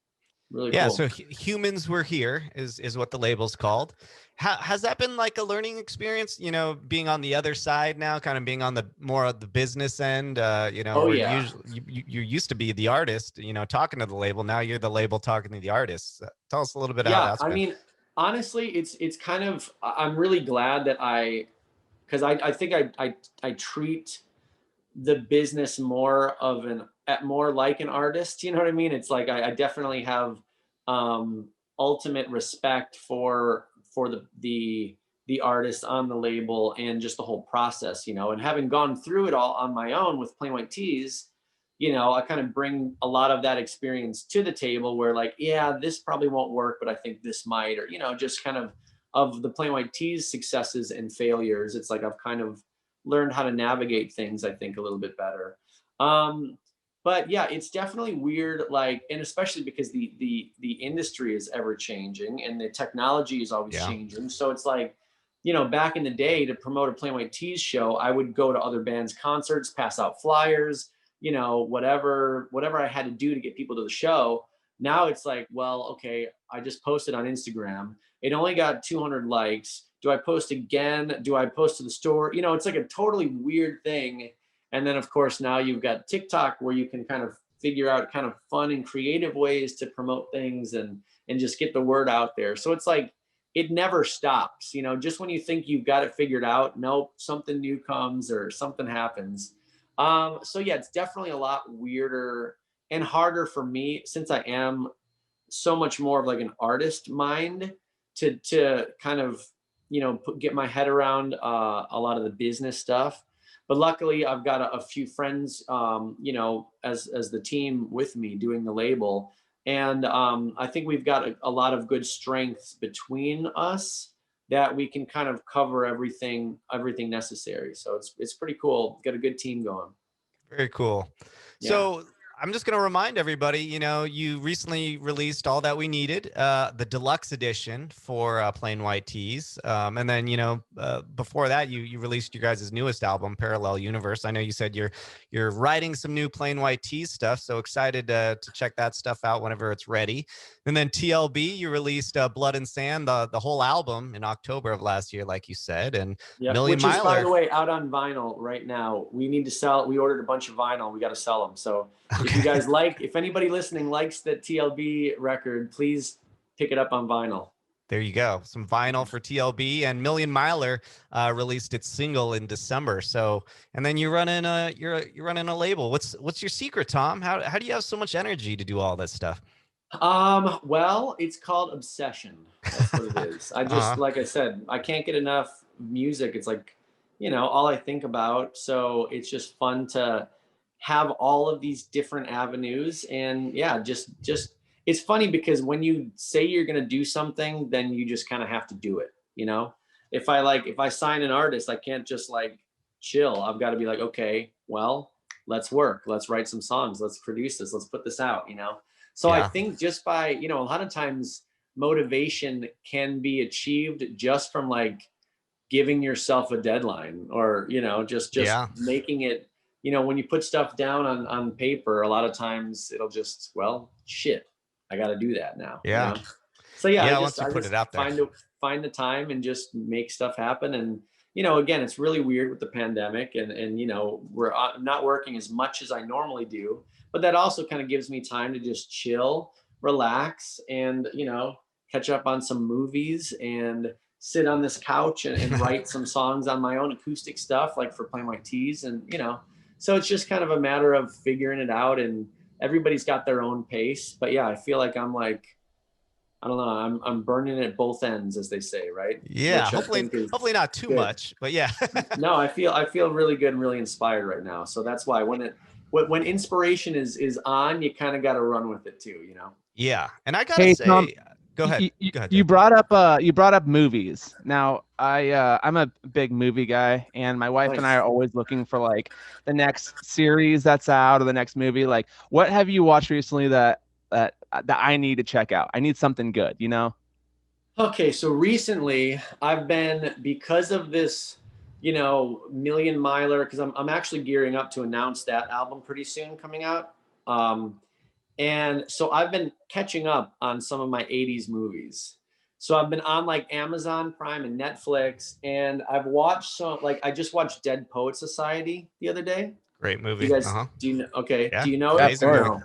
Really Yeah, cool. so humans were here is what the label's called. Has that been like a learning experience, you know, being on the other side now, kind of being on the more of the business end, you know, Oh where yeah. usually you used to be the artist, you know, talking to the label. Now you're the label talking to the artists. Tell us a little bit how Yeah, that's I been. mean, honestly, it's kind of, I'm really glad that because I think I treat the business more of more like an artist. You know what I mean? It's like I definitely have ultimate respect for the the artist on the label and just the whole process, you know, and having gone through it all on my own with Plain White T's, you know, I kind of bring a lot of that experience to the table where like, yeah, this probably won't work, but I think this might, or, you know, just kind of the Plain White T's successes and failures. It's like I've kind of learned how to navigate things, I think, a little bit better. But yeah, it's definitely weird, like, and especially because the industry is ever changing and the technology is always changing. So it's like, you know, back in the day to promote a Plain White T's show, I would go to other bands' concerts, pass out flyers, you know, whatever I had to do to get people to the show. Now it's like, well, okay, I just posted on Instagram. It only got 200 likes. Do I post again? Do I post to the store? You know, it's like a totally weird thing. And then of course now you've got TikTok where you can kind of figure out kind of fun and creative ways to promote things and just get the word out there. So it's like it never stops, you know, just when you think you've got it figured out, nope, something new comes or something happens. So yeah, it's definitely a lot weirder and harder for me since I am so much more of like an artist mind to kind of, you know, get my head around a lot of the business stuff. But luckily I've got a few friends, you know, as the team with me doing the label. And I think we've got a lot of good strengths between us that we can kind of cover everything necessary. So it's pretty cool. Got a good team going. Very cool. Yeah. So I'm just going to remind everybody, you know, you recently released All That We Needed, the deluxe edition for Plain White T's. And then, you know, before that, you released your guys' newest album, Parallel Universe. I know you said you're writing some new Plain White T's stuff. So excited to check that stuff out whenever it's ready. And then TLB, you released Blood and Sand, the whole album in October of last year, like you said. And Million which Miler, is, by the way, out on vinyl right now. We need to sell. We ordered a bunch of vinyl. We got to sell them. So if you guys if anybody listening likes the TLB record, please pick it up on vinyl. There you go. Some vinyl for TLB, and Million Miler released its single in December. So, and then you're running a label. What's your secret, Tom? How do you have so much energy to do all this stuff? Well, it's called obsession. That's what it is. I just, like I said, I can't get enough music. It's like, you know, all I think about. So it's just fun to have all of these different avenues. And yeah, just it's funny because when you say you're going to do something, then you just kind of have to do it. You know, if I sign an artist, I can't just like chill. I've got to be like, okay, well, let's work. Let's write some songs. Let's produce this. Let's put this out, you know? So I think just by, you know, a lot of times motivation can be achieved just from like giving yourself a deadline or, you know, just making it, you know, when you put stuff down on paper, a lot of times it'll just, well, shit, I got to do that now. Yeah. You know? So yeah, once you put it out there, find the time and just make stuff happen. And, you know, again, it's really weird with the pandemic and, you know, we're not working as much as I normally do. But that also kind of gives me time to just chill, relax, and, you know, catch up on some movies and sit on this couch and write some songs on my own acoustic stuff, like for Plain White T's. And, you know, so it's just kind of a matter of figuring it out, and everybody's got their own pace. But yeah, I feel like I'm like, I don't know, I'm burning at both ends, as they say, right? Yeah, hopefully not too much, but yeah. No, I feel really good and really inspired right now. So that's why when inspiration is on, you kind of got to run with it too, you know? Yeah. And I gotta say, Tom, go ahead. You brought up movies. Now I'm a big movie guy, and my wife and I are always looking for like the next series that's out or the next movie. Like, what have you watched recently that I need to check out? I need something good, you know? Okay. So recently I've been, because of this, you know, Million Miler, because I'm actually gearing up to announce that album pretty soon coming out. And so I've been catching up on some of my 80s movies. So I've been on like Amazon Prime and Netflix, and I've watched I just watched Dead Poet Society the other day. Great movie. You guys, do you know? Okay. Yeah. Do you know it? No?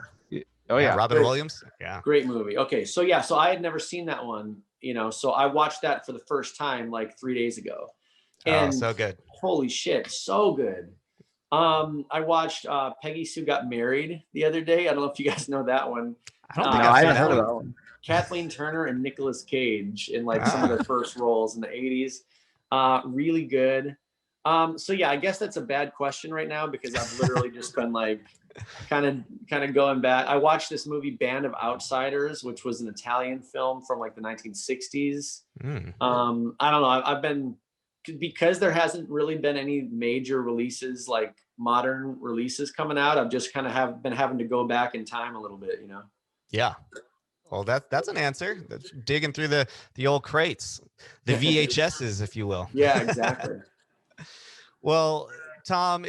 Oh yeah. Robin Williams. Yeah. Great movie. Okay. So yeah, so I had never seen that one, you know, so I watched that for the first time like 3 days ago. And so good. Holy shit, so good. I watched Peggy Sue Got Married the other day. I don't know if you guys know that one. I don't think I haven't heard of that one. Kathleen Turner and Nicolas Cage in like some of their first roles in the 80s. Really good. So yeah, I guess that's a bad question right now because I've literally just been like kind of going back. I watched this movie Band of Outsiders, which was an Italian film from like the 1960s. I don't know. I've been, because there hasn't really been any major releases, like modern releases coming out. I've just kind of been having to go back in time a little bit, you know? Yeah. Well, that's an answer. That's digging through the old crates, the VHSs, if you will. Yeah, exactly. Well, Tom,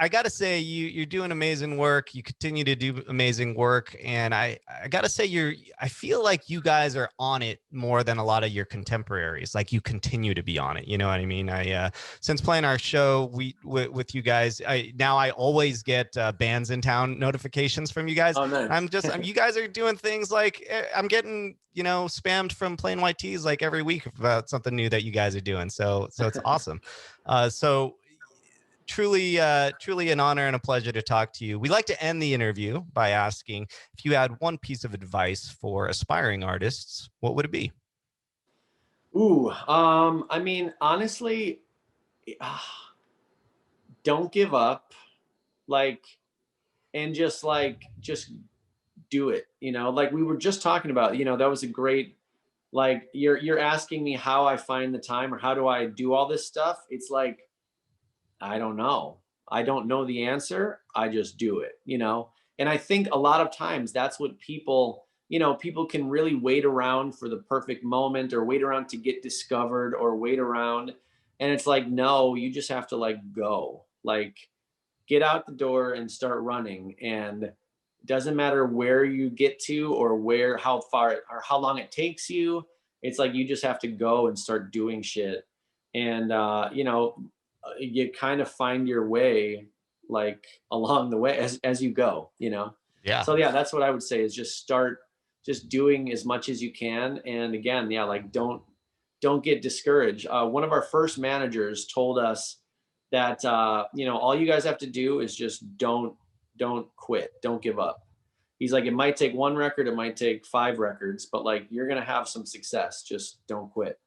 I got to say you're doing amazing work. You continue to do amazing work, and I got to say I feel like you guys are on it more than a lot of your contemporaries. Like you continue to be on it. You know what I mean? Since playing our show with you guys, I always get bands in town notifications from you guys. Oh, nice. You guys are doing things like I'm getting spammed from Plain White Tees like every week about something new that you guys are doing. So it's awesome. So truly an honor and a pleasure to talk to you. We like to end the interview by asking if you had one piece of advice for aspiring artists, what would it be? Ooh, I mean, honestly, don't give up, and just do it, like we were just talking about, that was a great, you're asking me how I find the time or how do I do all this stuff. It's like, I don't know. I don't know the answer. I just do it, And I think a lot of times that's what people can really wait around for the perfect moment or wait around to get discovered or wait around. And it's like, no, you just have to go, get out the door and start running. And it doesn't matter where you get to or how far or how long it takes you. It's like, you just have to go and start doing shit. And, you kind of find your way along the way as you go, Yeah. So yeah, that's what I would say is just start just doing as much as you can. And again, yeah, don't get discouraged. One of our first managers told us that all you guys have to do is just don't quit, don't give up. He's like, it might take one record, it might take 5 records, but you're gonna have some success, just don't quit.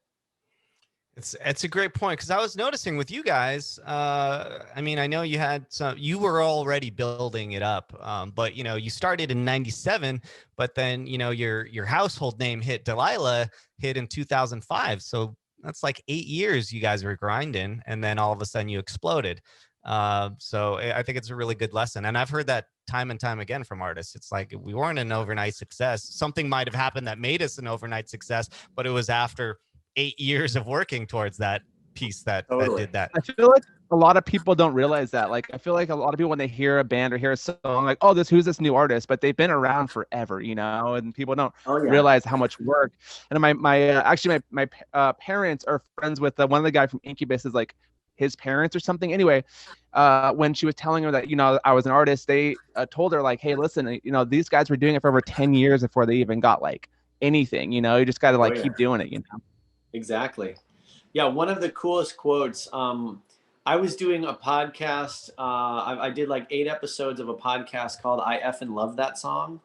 It's a great point because I was noticing with you guys. I mean, I know you were already building it up, but you started in '97, but then your household name hit Delilah hit in 2005. So that's like 8 years you guys were grinding, and then all of a sudden you exploded. So I think it's a really good lesson, and I've heard that time and time again from artists. It's like we weren't an overnight success. Something might have happened that made us an overnight success, but it was after 8 years of working towards that piece that did that. I feel like a lot of people don't realize that. I feel like a lot of people, when they hear a band or hear a song, like, oh, who's this new artist? But they've been around forever, and people don't realize how much work. And my parents are friends with one of the guys from Incubus, is like his parents or something. Anyway, when she was telling her that, I was an artist, they told her hey, listen, these guys were doing it for over 10 years before they even got anything, you just got to keep doing it, Exactly. Yeah, one of the coolest quotes. I was doing a podcast. I did 8 episodes of a podcast called "I Effin' Love That Song."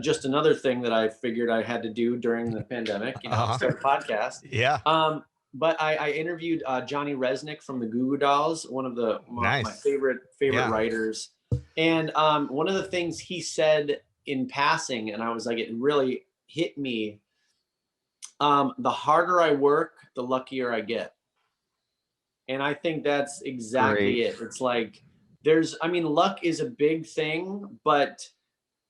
Just another thing that I figured I had to do during the pandemic. Start a podcast. Yeah. But I interviewed Johnny Resnick from the Goo Goo Dolls, one of my favorite writers. And one of the things he said in passing, and I was like, it really hit me. The harder I work, the luckier I get. And I think that's exactly it. It's luck is a big thing, but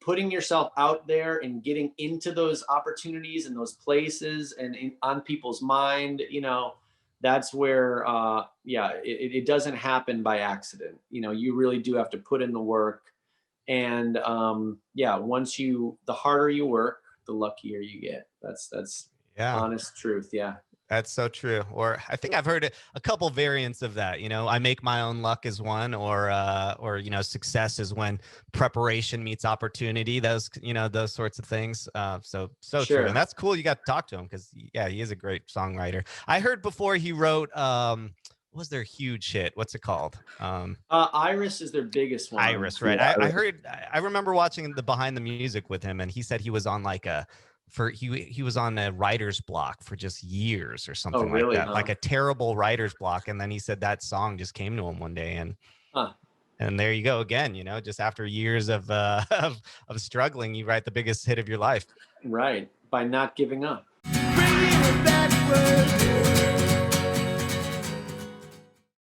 putting yourself out there and getting into those opportunities and those places and on people's mind, that's where, it doesn't happen by accident. You really do have to put in the work. And the harder you work, the luckier you get. That's honest truth. Yeah. That's so true. Or I think I've heard a couple variants of that. I make my own luck is one, or success is when preparation meets opportunity. Those sorts of things. So sure. True. And that's cool. You got to talk to him because he is a great songwriter. I heard before he wrote, what was their huge hit? What's it called? Iris is their biggest one. Iris, right? Yeah, I remember watching the behind the music with him, and he said he was on a he was on a writer's block for just years or something like really, that, huh? like a terrible writer's block. And then he said that song just came to him one day, and there you go again, you know, just after years of of struggling, you write the biggest hit of your life. Right, by not giving up. Bringing it backwards.